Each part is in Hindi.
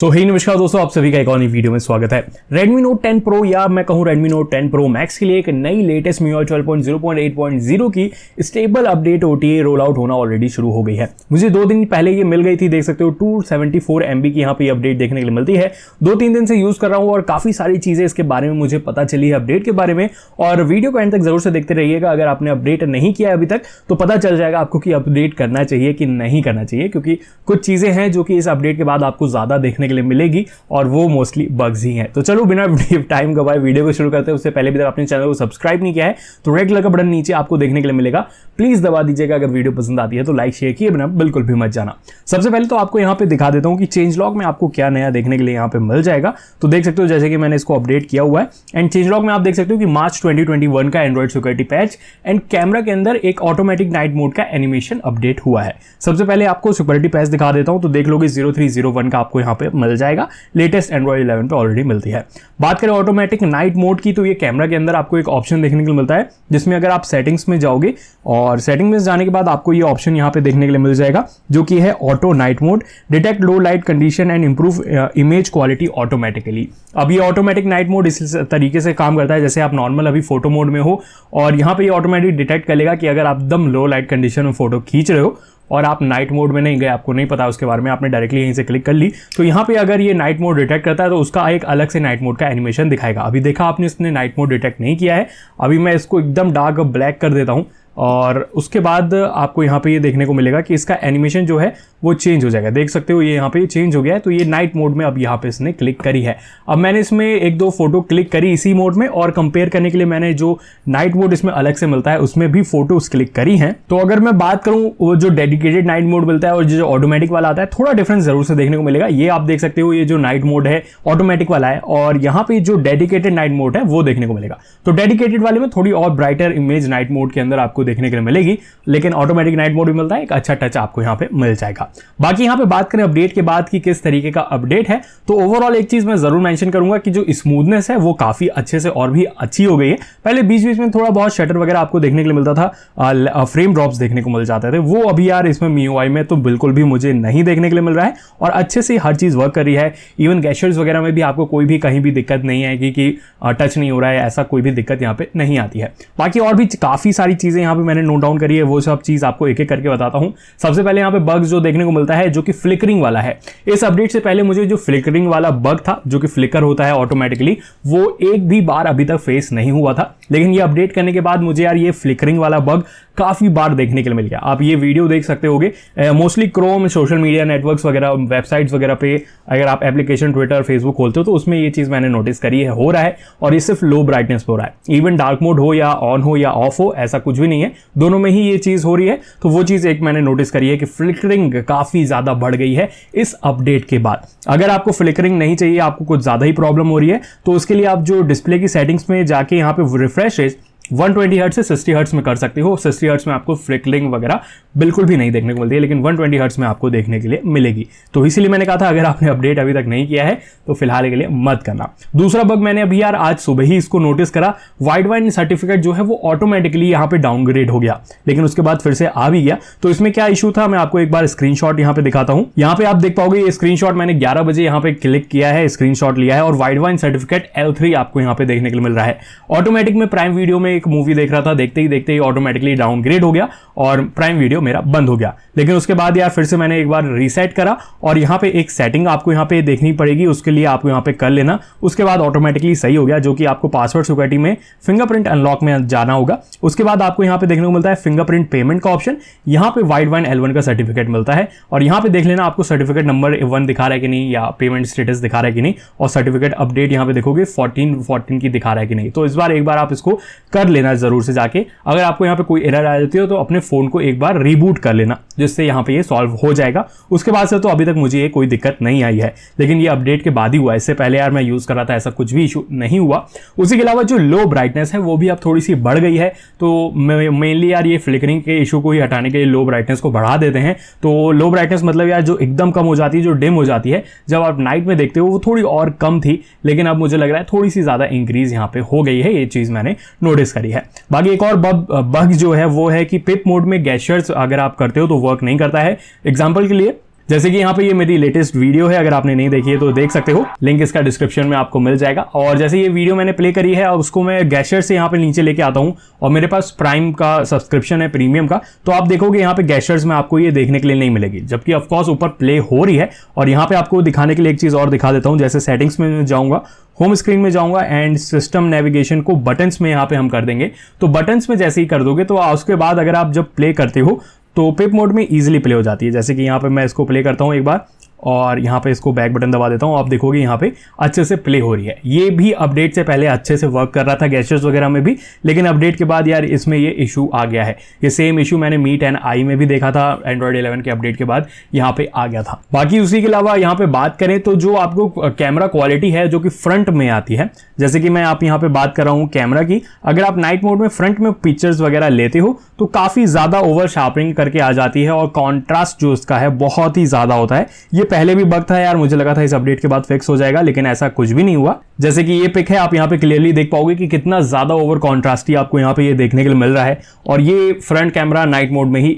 तो हे नमस्कार दोस्तों, आप सभी का एक और नई वीडियो में स्वागत है। Redmi Note 10 Pro या मैं कहूं Redmi Note 10 Pro Max के लिए एक नई लेटेस्ट MIUI 12.0.8.0 की stable update OTA roll out होना ऑलरेडी शुरू हो गई है। मुझे 2 दिन पहले ये मिल गई थी, देख सकते हो 274 MB की यहाँ पे अपडेट देखने के लिए मिलती है। 2-3 दिन से यूज कर रहा हूँ और काफी सारी चीजें इसके बारे में मुझे पता चली है अपडेट के बारे में, और वीडियो को एंड तक जरूर से देखते रहिएगा। अगर आपने अपडेट नहीं किया अभी तक तो पता चल जाएगा आपको कि अपडेट करना चाहिए कि नहीं करना चाहिए, क्योंकि कुछ चीजें हैं जो कि इस अपडेट के बाद आपको ज्यादा देखने के लिए मिलेगी और वो मोस्टली बग्स ही हैं। तो चलो बिना टाइम गवाए वीडियो को शुरू करते हैं। उससे पहले भी अगर आपने चैनल को सब्सक्राइब नहीं किया है तो रेड कलर का बटन नीचे आपको देखने के लिए मिलेगा, प्लीज दबा दीजिएगा। अगर वीडियो पसंद आती है तो लाइक शेयर किए बिना बिल्कुल भी मत जाना। सबसे पहले तो आपको यहाँ पे दिखा देता हूँ कि चेंज लॉग में आपको क्या नया देखने के लिए यहाँ पे मिल जाएगा। तो देख सकते हो जैसे कि मैंने इसको अपडेट किया हुआ है, एंड चेंज लॉग में आप देख सकते हो कि मार्च 2021 का Android security patch and camera के अंदर एक ऑटोमेटिक नाइट मोड का एनिमेशन अपडेट हुआ है। सबसे पहले आपको सिक्योरिटी पैच दिखा देता हूं, तो देख लोगे 0301 का आपको यहाँ पे मिल जाएगा। लेटेस्ट एंड्रॉइड 11 पे ऑलरेडी मिलती है। बात करें ऑटोमेटिक नाइट मोड की, तो ये कैमरा के अंदर आपको एक ऑप्शन देखने के लिए मिलता है, जिसमें अगर आप सेटिंग्स में जाओगे और सेटिंग में जाने के बाद आपको ये ऑप्शन यहाँ पे देखने के लिए मिल जाएगा, जो कि है auto night mode, detect low light condition and improve image quality automatically. अब ये ऑटोमेटिक नाइट मोड इस तरीके से काम करता है जैसे आप नॉर्मल अभी फोटो मोड में हो, और यहाँ पे ये ऑटोमेटिक डिटेक्ट करेगा कि अगर आप एकदम लो लाइट कंडीशन में फोटो खींच रहे हो और आप नाइट मोड में नहीं गए, आपको नहीं पता उसके बारे में, आपने डायरेक्टली यहीं से क्लिक कर ली, तो यहाँ पे अगर ये नाइट मोड डिटेक्ट करता है तो उसका एक अलग से नाइट मोड का एनिमेशन दिखाएगा। अभी देखा आपने, इसने नाइट मोड डिटेक्ट नहीं किया है। अभी मैं इसको एकदम डार्क ब्लैक कर देता हूँ और उसके बाद आपको यहाँ पे ये देखने को मिलेगा कि इसका एनिमेशन जो है वो चेंज हो जाएगा। देख सकते हो ये यहाँ पे चेंज हो गया है, तो ये नाइट मोड में अब यहाँ पे इसने क्लिक करी है। अब मैंने इसमें 1-2 फोटो क्लिक करी इसी मोड में, और कंपेयर करने के लिए मैंने जो नाइट मोड इसमें अलग से मिलता है उसमें भी फोटोज क्लिक करी हैं। तो अगर मैं बात करूँ वो जो डेडिकेटेड नाइट मोड मिलता है और जो ऑटोमेटिक वाला आता है, थोड़ा डिफरेंस जरूर से देखने को मिलेगा। ये आप देख सकते हो, ये जो नाइट मोड है ऑटोमेटिक वाला है, और यहाँ पे जो डेडिकेटेड नाइट मोड है वो देखने को मिलेगा। तो डेडिकेटेड वाले में थोड़ी और ब्राइटर इमेज नाइट मोड के अंदर आपको देखने के लिए मिलेगी, लेकिन ऑटोमेटिक नाइट मोड भी मिलता है, एक अच्छा टच आपको यहाँ पे मिल जाएगा। बाकी यहाँ पे बात करें अपडेट के बाद कि किस तरीके का अपडेट है, तो ओवरऑल एक चीज मैं जरूर मेंशन करूंगा कि जो स्मूथनेस है वो काफी अच्छे से और भी अच्छी हो गई है। पहले बीच बीच में थोड़ा बहुत शटर वगैरह आपको देखने के लिए मिलता था, फ्रेम ड्रॉप्स देखने को मिल जाते थे, वो अभी यार इसमें MIUI में तो बिल्कुल भी मुझे नहीं देखने के लिए मिल रहा है, और अच्छे से हर चीज वर्क कर रही है। इवन गैशर्स वगैरह में भी आपको कोई भी कहीं भी दिक्कत नहीं है कि टच नहीं हो रहा है, ऐसा कोई भी दिक्कत यहाँ पे नहीं आती है। बाकी और भी काफी सारी चीजें यहाँ पे मैंने नोट डाउन करी है, वो सब चीज आपको एक एक करके बताता हूँ। सबसे पहले यहाँ पे बग्स जो देखने को मिलता है जो कि फ्लिकरिंग वाला है। इस अपडेट से पहले मुझे जो फ्लिकरिंग वाला बग था, जो कि फ्लिकर होता है ऑटोमेटिकली, वो एक भी बार अभी तक फेस नहीं हुआ था, लेकिन ये अपडेट करने के बाद मुझे यार ये फ्लिकरिंग वाला बग काफी बार देखने के लिए मिल गया। आप ये वीडियो देख सकते होगे, mostly Chrome, social media networks वगैरह, वेबसाइट्स वगैरह पे अगर आप एप्लीकेशन ट्विटर फेसबुक खोलते हो तो उसमें ये चीज मैंने नोटिस करी है, हो रहा है, और ये सिर्फ लो ब्राइटनेस पे हो रहा है। इवन डार्क मोड हो या ऑन हो या ऑफ हो, ऐसा कुछ भी नहीं है, दोनों में ही ये चीज हो रही है। तो वो चीज एक मैंने नोटिस करी है कि फ्लिकरिंग काफी ज्यादा बढ़ गई है इस अपडेट के बाद। अगर आपको फ्लिकरिंग नहीं चाहिए, आपको कुछ ज्यादा ही प्रॉब्लम हो रही है, तो उसके लिए आप जो डिस्प्ले की सेटिंग्स में जाके यहाँ पे रिफ्रेश रेट 120 हर्ट्ज से 60 हर्ट्ज में कर सकते हो। 60 हर्ट्ज में आपको फ्लिकरिंग वगैरह बिल्कुल भी नहीं देखने को मिलती है, लेकिन 120 हर्ट्ज में आपको देखने के लिए मिलेगी। तो इसीलिए मैंने कहा था अगर आपने अपडेट अभी तक नहीं किया है तो फिलहाल के लिए मत करना। दूसरा बग मैंने अभी यार आज सुबह ही इसको नोटिस करा, वाइड वाइन सर्टिफिकेट जो है वो ऑटोमेटिकली यहाँ पे डाउनग्रेड हो गया, लेकिन उसके बाद फिर से आ भी गया। तो इसमें क्या इशू था, मैं आपको एक बार स्क्रीनशॉट यहाँ पे दिखाता हूँ। यहाँ पे आप देख पाओगे ये स्क्रीनशॉट मैंने 11 बजे यहाँ पे क्लिक किया है, स्क्रीनशॉट लिया है, और वाइड वाइन सर्टिफिकेट L3 आपको यहाँ पे देखने के लिए मिल रहा है। ऑटोमेटिक में प्राइम वीडियो में एक मूवी देख रहा था, देखते ही ऑटोमेटिकली डाउनग्रेड हो गया और प्राइम वीडियो मेरा बंद हो गया। लेकिन उसके बाद यार फिर से मैंने एक बार रीसेट करा, और यहाँ पे एक सेटिंग आपको यहाँ पे देखनी पड़ेगी, उसके लिए आपको यहाँ पे कर लेना, उसके बाद ऑटोमेटिकली सही हो गया, जो कि आपको पासवर्ड सिक्योरिटी में फिंगरप्रिंट अनलॉक में जाना होगा। उसके बाद आपको यहाँ पे देखने को मिलता है फिंगरप्रिंट पेमेंट का ऑप्शन, यहाँ पे वाइड वाइन L1 का सर्टिफिकेट मिलता है, और यहाँ पे देख लेना आपको सर्टिफिकेट नंबर 1 दिखा रहा है कि नहीं, या पेमेंट स्टेटस दिखा रहा है कि नहीं, और सर्टिफिकेट अपडेट यहाँ पे देखोगे 14 की दिखा रहा है कि नहीं। तो इस बार एक बार आप इसको कर लेना जरूर से जाके। अगर आपको यहाँ पे कोई एरर आ जाती हो तो अपने फोन को एक बार रीबूट कर लेना, जिससे यहाँ पे ये सॉल्व हो जाएगा। उसके बाद से तो अभी तक मुझे ये कोई दिक्कत नहीं आई है, लेकिन ये अपडेट के बाद ही हुआ, इससे पहले यार मैं यूज कर रहा था, ऐसा कुछ भी इशू नहीं हुआ। उसी के अलावा जो लो ब्राइटनेस है वो भी अब थोड़ी सी बढ़ गई है, तो मेनली यार ये फ्लिकरिंग के इशू को ही हटाने के लिए लो ब्राइटनेस को बढ़ा देते हैं। तो लो ब्राइटनेस मतलब यार जो एकदम कम हो जाती है, जो डिम हो जाती है जब आप नाइट में देखते हो, वो थोड़ी और कम थी, लेकिन अब मुझे लग रहा है थोड़ी सी ज्यादा इंक्रीज यहाँ पे हो गई है, ये चीज मैंने नोटिस करी है। बाकी एक और बग जो है वो है कि पिप मोड में गैशर्स अगर आप करते हो तो वर्क नहीं करता है। एग्जांपल के लिए जैसे कि यहाँ पे ये मेरी लेटेस्ट वीडियो है, अगर आपने नहीं देखी है तो देख सकते हो, लिंक इसका डिस्क्रिप्शन में आपको मिल जाएगा। और जैसे ये वीडियो मैंने प्ले करी है, अब उसको मैं गैशर से यहाँ पे नीचे लेके आता हूँ और मेरे पास प्राइम का सब्सक्रिप्शन है, प्रीमियम का, तो आप देखोगे यहाँ पे गैशर्स में आपको ये देखने के लिए नहीं मिलेगी, जबकि ऑफकोर्स ऊपर प्ले हो रही है। और यहाँ पे आपको दिखाने के लिए एक चीज और दिखा देता हूँ। जैसे सेटिंग्स में जाऊंगा, होम स्क्रीन में जाऊंगा एंड सिस्टम नेविगेशन को बटन्स में यहाँ पे हम कर देंगे। तो बटन्स में जैसे ही कर दोगे तो उसके बाद अगर आप जब प्ले करते हो तो पिप मोड में इजीली प्ले हो जाती है। जैसे कि यहाँ पे मैं इसको प्ले करता हूँ एक बार और यहाँ पे इसको बैक बटन दबा देता हूँ, आप देखोगे यहाँ पे अच्छे से प्ले हो रही है। ये भी अपडेट से पहले अच्छे से वर्क कर रहा था गैशर्स वगैरह में भी, लेकिन अपडेट के बाद यार इसमें ये इशू आ गया है। ये सेम इशू मैंने मी 10i में भी देखा था, एंड्रॉइड 11 के अपडेट के बाद यहाँ पे आ गया था। बाकी उसी के अलावा यहाँ पे बात करें तो जो आपको कैमरा क्वालिटी है जो कि फ्रंट में आती है, जैसे कि मैं आप यहाँ पे बात कर रहा हूँ कैमरा की, अगर आप नाइट मोड में फ्रंट में पिक्चर्स वगैरह लेते हो तो काफी ज्यादा ओवर शार्पनिंग करके आ जाती है और कॉन्ट्रास्ट जो उसका है बहुत ही ज्यादा होता है। ये पहले भी बग था यार, मुझे लगा था इस अपडेट के बाद फिक्स हो जाएगा, लेकिन ऐसा कुछ भी नहीं हुआ। जैसे कि ये पिक है, आप यहाँ पे क्लियरली देख पाओगे कि कितना ज्यादा ओवर कॉन्ट्रास्टी आपको यहाँ पे ये देखने के लिए मिल रहा है। और ये फ्रंट कैमरा नाइट मोड में ही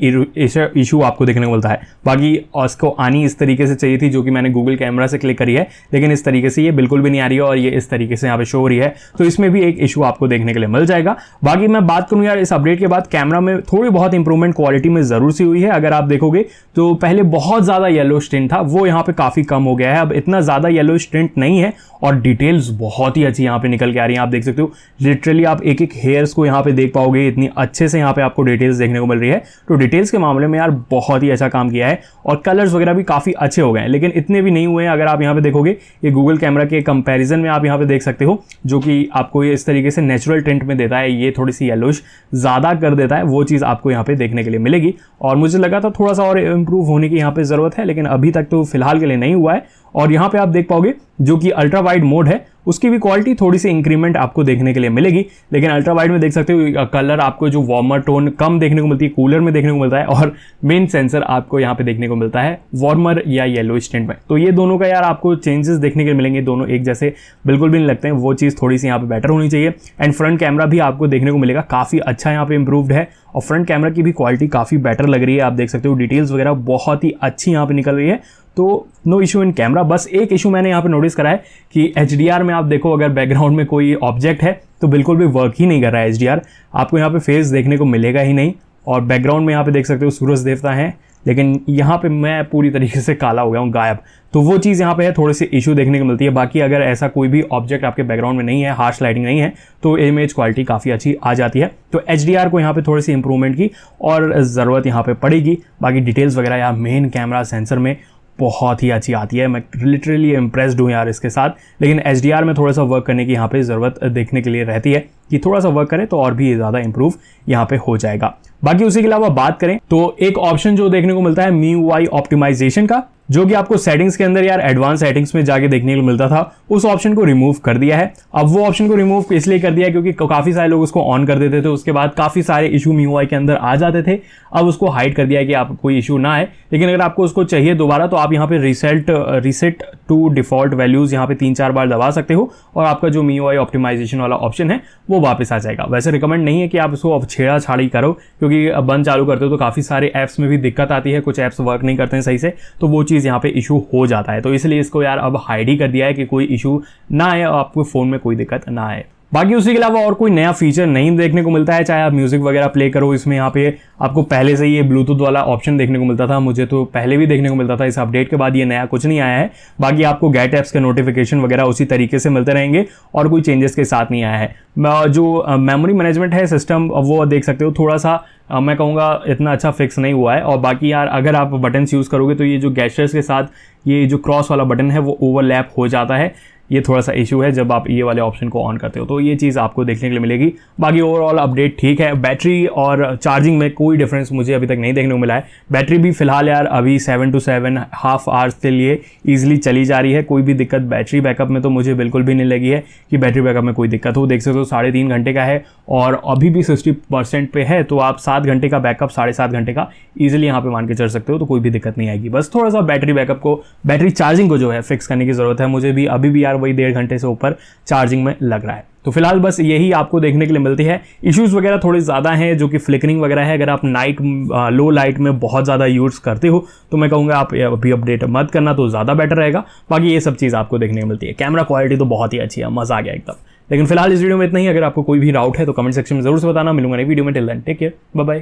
इशू आपको देखने को मिलता है। बाकी उसको आनी इस तरीके से चाहिए थी जो कि मैंने गूगल कैमरा से क्लिक करी है, लेकिन इस तरीके से ये बिल्कुल भी नहीं आ रही है और ये इस तरीके से यहाँ पे शो हो रही है, तो इसमें भी एक इशू आपको देखने के लिए मिल जाएगा। बाकी मैं बात करूँ यार इस अपडेट के बाद कैमरा में थोड़ी बहुत इंप्रूवमेंट क्वालिटी में जरूर सी हुई है। अगर आप देखोगे तो पहले बहुत ज्यादा येलो टिंट था, वो यहाँ पे काफी कम हो गया है, अब इतना ज्यादा येलो टिंट नहीं है और डिटेल्स बहुत ही अच्छी यहाँ पे निकल के आ रही हैं। आप देख सकते हो लिटरली आप एक एक हेयर्स को यहाँ पे देख पाओगे, इतनी अच्छे से यहाँ पे आपको डिटेल्स देखने को मिल रही है। तो डिटेल्स के मामले में यार बहुत ही अच्छा काम किया है और कलर्स वगैरह भी काफी अच्छे हो गए हैं, लेकिन इतने भी नहीं हुए हैं। अगर आप यहाँ पे देखोगे ये गूगल कैमरा के कंपैरिजन में आप यहाँ पे देख सकते हो, जो कि आपको ये इस तरीके से नेचुरल टिंट में देता है, ये थोड़ी सी येलोश ज्यादा कर देता है, वो चीज आपको यहाँ पे देखने के लिए मिलेगी। और मुझे लगा था थोड़ा सा और इंप्रूव होने की यहाँ पे जरूरत है, लेकिन अभी तक तो फिलहाल के लिए नहीं हुआ है। और यहाँ पे आप देख पाओगे जो कि अल्ट्रा वाइड मोड है उसकी भी क्वालिटी थोड़ी सी इंक्रीमेंट आपको देखने के लिए मिलेगी, लेकिन अल्ट्रा वाइड में देख सकते हो कलर आपको जो वार्मर टोन कम देखने को मिलती है, कूलर में देखने को मिलता है, और मेन सेंसर आपको यहाँ पे देखने को मिलता है वार्मर या येलो टिंट में। तो ये दोनों का यार आपको चेंजेस देखने के मिलेंगे, दोनों एक जैसे बिल्कुल भी नहीं लगते हैं, वो चीज़ थोड़ी सी यहाँ पे बेटर होनी चाहिए। एंड फ्रंट कैमरा भी आपको देखने को मिलेगा काफ़ी अच्छा यहाँ पे इंप्रूव्ड है और फ्रंट कैमरा की भी क्वालिटी काफ़ी बेटर लग रही है। आप देख सकते हो डिटेल्स वगैरह बहुत ही अच्छी यहाँ पे निकल रही है, तो नो इशू इन कैमरा। बस एक इशू मैंने यहाँ पे नोटिस करा है कि HDR में आप देखो अगर बैकग्राउंड में कोई ऑब्जेक्ट है तो बिल्कुल भी वर्क ही नहीं कर रहा है HDR, आपको यहाँ पे फेस देखने को मिलेगा ही नहीं। और बैकग्राउंड में यहाँ पे देख सकते हो सूरज देवता है, लेकिन यहाँ पे मैं पूरी तरीके से काला हो गया हूँ, गायब। तो वो चीज़ यहाँ पे है, थोड़ी सी इशू देखने को मिलती है। बाकी अगर ऐसा कोई भी ऑब्जेक्ट आपके बैकग्राउंड में नहीं है, हार्श लाइटिंग नहीं है, तो इमेज क्वालिटी काफ़ी अच्छी आ जाती है। तो HDR को यहाँ पे थोड़ी सी इंप्रूवमेंट की और ज़रूरत यहाँ पे पड़ेगी। बाकी डिटेल्स वगैरह यार मेन कैमरा सेंसर में बहुत ही अच्छी आती है, मैं लिटरली इम्प्रेस्ड हूँ यार इसके साथ। लेकिन HDR में थोड़ा सा वर्क करने की यहाँ पे ज़रूरत देखने के लिए रहती है कि थोड़ा सा वर्क करें तो और भी ज़्यादा इंप्रूव यहाँ पे हो जाएगा। बाकी उसी के अलावा बात करें तो एक ऑप्शन जो देखने को मिलता है MIUI ऑप्टिमाइजेशन का, जो कि आपको सेटिंग्स के अंदर यार एडवांस सेटिंग्स में जाके देखने को मिलता था, उस ऑप्शन को रिमूव कर दिया है। अब वो ऑप्शन को रिमूव इसलिए कर दिया क्योंकि काफ़ी सारे लोग उसको ऑन कर देते थे, उसके बाद काफ़ी सारे इशू MIUI के अंदर आ जाते थे। अब उसको हाइड कर दिया है कि आप कोई इशू ना आए, लेकिन अगर आपको उसको चाहिए दोबारा तो आप यहाँ पे रीसेट टू डिफॉल्ट वैल्यूज़ यहाँ पे 3-4 बार दबा सकते हो और आपका जो MIUI ऑप्टिमाइजेशन वाला ऑप्शन है वो वापस आ जाएगा। वैसे रिकमेंड नहीं है कि आप उसको अब छेड़ा छाड़ी करो, क्योंकि बंद चालू करते हो तो काफ़ी सारे ऐप्स में भी दिक्कत आती है, कुछ ऐप्स वर्क नहीं करते हैं सही से, तो वो चीज़ यहाँ पे इशू हो जाता है। तो इसलिए इसको यार अब हाइड ही कर दिया है कि कोई इशू ना आए, आपको फ़ोन में कोई दिक्कत ना आए। बाकी उसी के अलावा और कोई नया फीचर नहीं देखने को मिलता है, चाहे आप म्यूजिक वगैरह प्ले करो इसमें। यहाँ पे आपको पहले से ये ब्लूटूथ वाला ऑप्शन देखने को मिलता था, मुझे तो पहले भी देखने को मिलता था, इस अपडेट के बाद ये नया कुछ नहीं आया है। बाकी आपको गेट ऐप्स के नोटिफिकेशन वगैरह उसी तरीके से मिलते रहेंगे और कोई चेंजेस के साथ नहीं आया है। जो मेमोरी मैनेजमेंट है सिस्टम, वो देख सकते हो थोड़ा सा मैं कहूँगा इतना अच्छा फिक्स नहीं हुआ है। और बाकी यार अगर आप बटन्स यूज़ करोगे तो ये जो गैस्चर्स के साथ ये जो क्रॉस वाला बटन है वो ओवरलैप हो जाता है, ये थोड़ा सा इशू है जब आप ये वाले ऑप्शन को ऑन करते हो, तो ये चीज़ आपको देखने के लिए मिलेगी। बाकी ओवरऑल अपडेट ठीक है। बैटरी और चार्जिंग में कोई डिफरेंस मुझे अभी तक नहीं देखने को मिला है। बैटरी भी फिलहाल यार अभी 7 to 7.5 आवर्स के लिए ईजिली चली जा रही है, कोई भी दिक्कत बैटरी बैकअप में तो मुझे बिल्कुल भी नहीं लगी है कि बैटरी बैकअप में कोई दिक्कत हो। देख सकते हो 3.5 घंटे का है और अभी भी 60% पे है, तो आप 7 घंटे का बैकअप 7.5 घंटे का ईजिली यहाँ पे मान के चल सकते हो, तो कोई भी दिक्कत नहीं आएगी। बस थोड़ा सा बैटरी बैकअप को, बैटरी चार्जिंग को जो है फिक्स करने की ज़रूरत है। मुझे भी अभी भी यार वही 1.5 घंटे से ऊपर चार्जिंग में लग रहा है। तो फिलहाल बस यही आपको देखने के लिए मिलती है। इश्यूज वगैरह थोड़े ज़्यादा हैं, जो कि फ्लिकरिंग वगैरह है। अगर आप लो लाइट में बहुत ज़्यादा यूज़ करते हो तो मैं कहूँगा आप अभी अपडेट मत करना, तो ज़्यादा बेटर रहेगा। बाकी ये सब चीज़ आपको देखने को मिलती है। कैमरा क्वालिटी तो बहुत ही अच्छी है, मज़ा आ गया एकदम। लेकिन फिलहाल इस वीडियो में इतना ही। अगर आपको कोई भी डाउट है तो कमेंट सेक्शन में जरूर से बताना। मिलूंगा नई वीडियो में। Till then take care, bye bye.